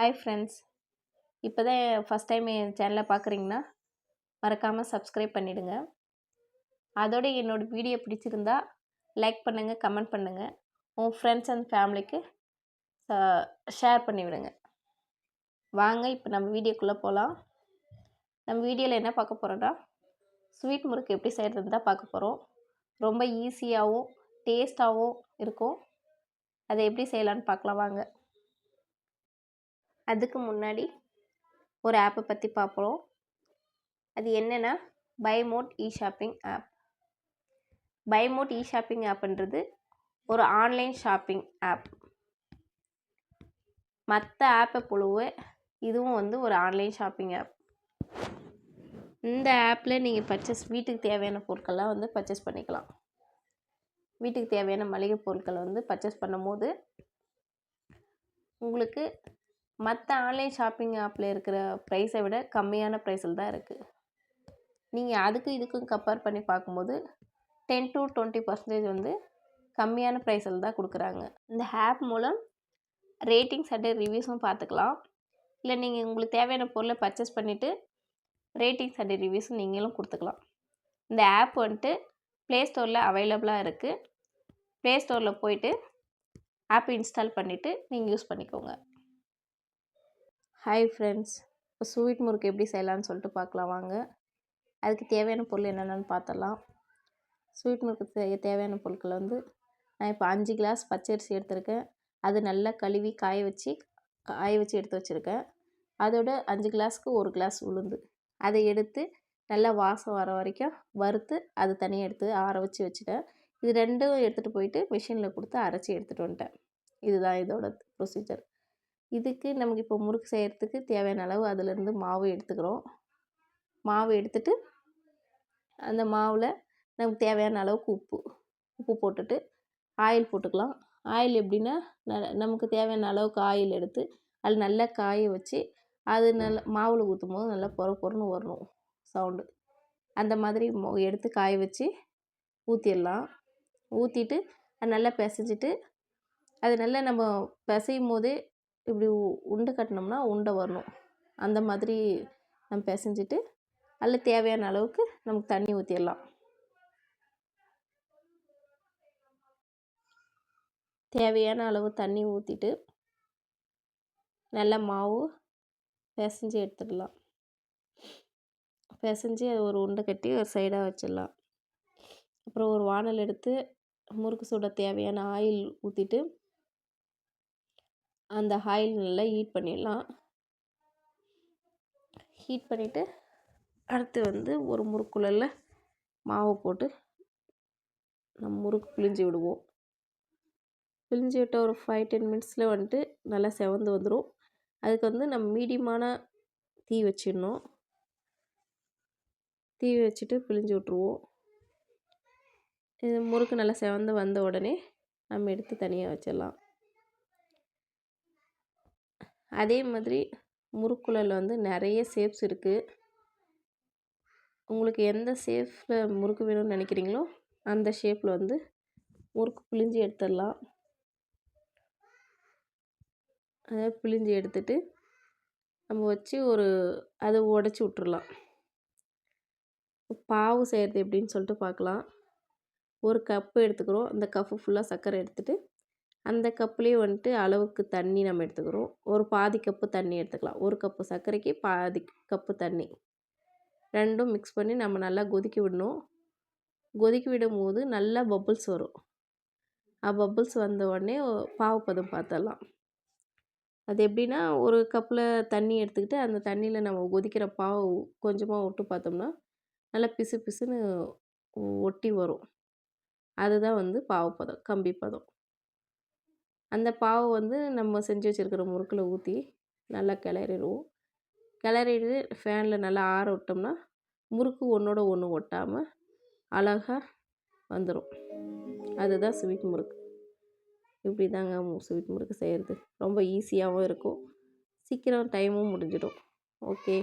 Hi friends, இப்போ தான் first time என் சேனலை பார்க்குறீங்கன்னா மறக்காமல் சப்ஸ்கிரைப் பண்ணிவிடுங்க. அதோடு என்னோடய வீடியோ பிடிச்சிருந்தா லைக் பண்ணுங்கள், கமெண்ட் பண்ணுங்கள், உங்கள் ஃப்ரெண்ட்ஸ் அண்ட் ஃபேமிலிக்கு ஷேர் பண்ணிவிடுங்க. வாங்க இப்போ நம்ம வீடியோக்குள்ளே போகலாம். நம்ம வீடியோவில் என்ன பார்க்க போகிறோன்னா, ஸ்வீட் முறுக்கு எப்படி செய்கிறதுன்னு தான் பார்க்க போகிறோம். ரொம்ப ஈஸியாகவும் டேஸ்ட்டாகவும் இருக்கும். அதை எப்படி செய்யலான்னு பார்க்கலாம் வாங்க. அதுக்கு முன்னாடி ஒரு ஆப்பை பற்றி பார்ப்போம். அது என்னென்னா பைமோட் இ-ஷாப்பிங் ஆப். பைமோட் இ-ஷாப்பிங் ஆப்ன்றது ஒரு ஆன்லைன் ஷாப்பிங் ஆப். மற்ற ஆப்பை போலவே இதுவும் ஒரு ஆன்லைன் ஷாப்பிங் ஆப். இந்த ஆப்பில் நீங்கள் வீட்டுக்கு தேவையான பொருட்கள்லாம் பர்ச்சேஸ் பண்ணிக்கலாம். வீட்டுக்கு தேவையான மளிகை பொருட்களை பர்ச்சேஸ் பண்ணும்போது உங்களுக்கு மற்ற ஆன்லைன் ஷாப்பிங் ஆப்பில் இருக்கிற ப்ரைஸை விட கம்மியான ப்ரைஸில் தான் இருக்குது. நீங்கள் அதுக்கும் இதுக்கும் கம்பேர் பண்ணி பார்க்கும்போது 10 to 20% கம்மியான ப்ரைஸில் தான் கொடுக்குறாங்க. இந்த ஆப் மூலம் ரேட்டிங்ஸ் அண்ட் ரிவ்யூஸும் பார்த்துக்கலாம். இல்லை நீங்கள் உங்களுக்கு தேவையான பொருளை பர்ச்சேஸ் பண்ணிவிட்டு ரேட்டிங்ஸ் அண்ட் ரிவ்யூஸும் நீங்களும் கொடுத்துக்கலாம். இந்த ஆப் ப்ளே ஸ்டோரில் அவைலபிளாக இருக்குது. ப்ளே ஸ்டோரில் போயிட்டு ஆப் இன்ஸ்டால் பண்ணிவிட்டு நீங்கள் யூஸ் பண்ணிக்கோங்க. ஹாய் ஃப்ரெண்ட்ஸ், இப்போ ஸ்வீட் முறுக்கு எப்படி செய்யலான்னு சொல்லிட்டு பார்க்கலாம் வாங்க. அதுக்கு தேவையான பொருள் என்னென்னு பார்த்துடலாம். ஸ்வீட் முறுக்கு செய்ய தேவையான பொருட்கள் நான் இப்போ 5 கிளாஸ் பச்சரிசி எடுத்திருக்கேன். அது நல்லா கழுவி காய வச்சு எடுத்து வச்சுருக்கேன். அதோட 5 கிளாஸ்க்கு 1 கிளாஸ் உளுந்து அதை எடுத்து நல்லா வாசம் வர வரைக்கும் வறுத்து அது தனியாக எடுத்து ஆற வச்சு வச்சுட்டேன். இது ரெண்டும் எடுத்துகிட்டு போயிட்டு மிஷினில் கொடுத்து அரைச்சி எடுத்துகிட்டு வந்துட்டேன். இதுதான் இதோட ப்ரொசீஜர். இதுக்கு நமக்கு இப்போ முறுக்கு செய்கிறதுக்கு தேவையான அளவு அதிலேருந்து மாவு எடுத்துக்கிறோம். மாவு எடுத்துட்டு அந்த மாவில் நமக்கு தேவையான அளவுக்கு உப்பு போட்டுட்டு ஆயில் போட்டுக்கலாம். ஆயில் எப்படின்னா நமக்கு தேவையான அளவுக்கு ஆயில் எடுத்து அதில் நல்லா காய வச்சு அது நல்லா மாவில் ஊற்றும் போது நல்லா பொறன்னு வரணும் சவுண்டு. அந்த மாதிரி எடுத்து காய வச்சு ஊற்றிடலாம். ஊற்றிட்டு அது நல்லா பிசைஞ்சிட்டு அது நல்லா நம்ம பிசையும் போதே இப்படி உண்டை கட்டினோம்னா உண்டை வரணும். அந்த மாதிரி நம்ம பிசைஞ்சிட்டு அதில் தேவையான அளவுக்கு நமக்கு தண்ணி ஊற்றிடலாம். தேவையான அளவு தண்ணி ஊற்றிட்டு நல்லா மாவு பிசைஞ்சு எடுத்துடலாம். பிசைஞ்சு அது ஒரு உண்டை கட்டி ஒரு சைடாக வச்சிடலாம். அப்புறம் ஒரு வானல் எடுத்து முறுக்கு சுட தேவையான ஆயில் ஊற்றிட்டு அந்த ஆயில் நல்லா ஹீட் பண்ணிடலாம். ஹீட் பண்ணிவிட்டு அடுத்து ஒரு முறுக்குள்ள மாவு போட்டு நம்ம முறுக்கு பிழிஞ்சு விடுவோம். பிழிஞ்சு விட்ட ஒரு 5-10 மினிட்ஸில் நல்லா செவந்து வந்துடும். அதுக்கு நம்ம மீடியமான தீ வச்சிடணும். தீ வச்சுட்டு பிழிஞ்சு விட்ருவோம். இது முறுக்கு நல்லா செவந்து வந்த உடனே நம்ம எடுத்து தனியாக வச்சிடலாம். அதே மாதிரி முறுக்குள்ள நிறைய ஷேப்ஸ் இருக்குது. உங்களுக்கு எந்த ஷேப்பில் முறுக்கு வேணும்னு நினைக்கிறீங்களோ அந்த ஷேப்பில் முறுக்கு பிழிஞ்சு எடுத்துடலாம். அதை பிழிஞ்சு எடுத்துட்டு நம்ம வச்சு அதை உடச்சி விட்டுறலாம். பாவு செய்கிறது எப்படின்னு சொல்லிட்டு பார்க்கலாம். ஒரு கப்பு எடுத்துக்கிறோம். அந்த கப்பு ஃபுல்லாக சர்க்கரை எடுத்துகிட்டு அந்த கப்புலேயே அளவுக்கு தண்ணி நம்ம எடுத்துக்கிறோம். ஒரு பாதி கப்பு தண்ணி எடுத்துக்கலாம். ஒரு கப்பு சர்க்கரைக்கு பாதி கப்பு தண்ணி ரெண்டும் மிக்ஸ் பண்ணி நம்ம நல்லா கொதிக்க விடணும். கொதிக்க விடும் போது நல்லா பப்புள்ஸ் வரும். பப்புள்ஸ் வந்த உடனே பாவு பதம் பார்த்துடலாம். அது எப்படின்னா ஒரு கப்பில் தண்ணி எடுத்துக்கிட்டு அந்த தண்ணியில் நம்ம கொதிக்கிற பாவு கொஞ்சமாக விட்டு பார்த்தோம்னா நல்லா பிசு பிசுன்னு ஒட்டி வரும். அதுதான் பாவு பதம், கம்பி பதம். அந்த பாவு நம்ம செஞ்சு வச்சுருக்கிற முறுக்கில் ஊற்றி நல்லா கிளறிடுவோம். கிளறிட்டு ஃபேனில் நல்லா ஆற விட்டோம்னா முறுக்கு ஒன்றோட ஒன்று ஒட்டாமல் அழகாக வந்துடும். அதுதான் ஸ்வீட் முறுக்கு. இப்படி தாங்க ஸ்வீட் முறுக்கு செய்கிறது. ரொம்ப ஈஸியாகவும் இருக்கும், சீக்கிரம் டைமும் முடிஞ்சிடும். ஓகே.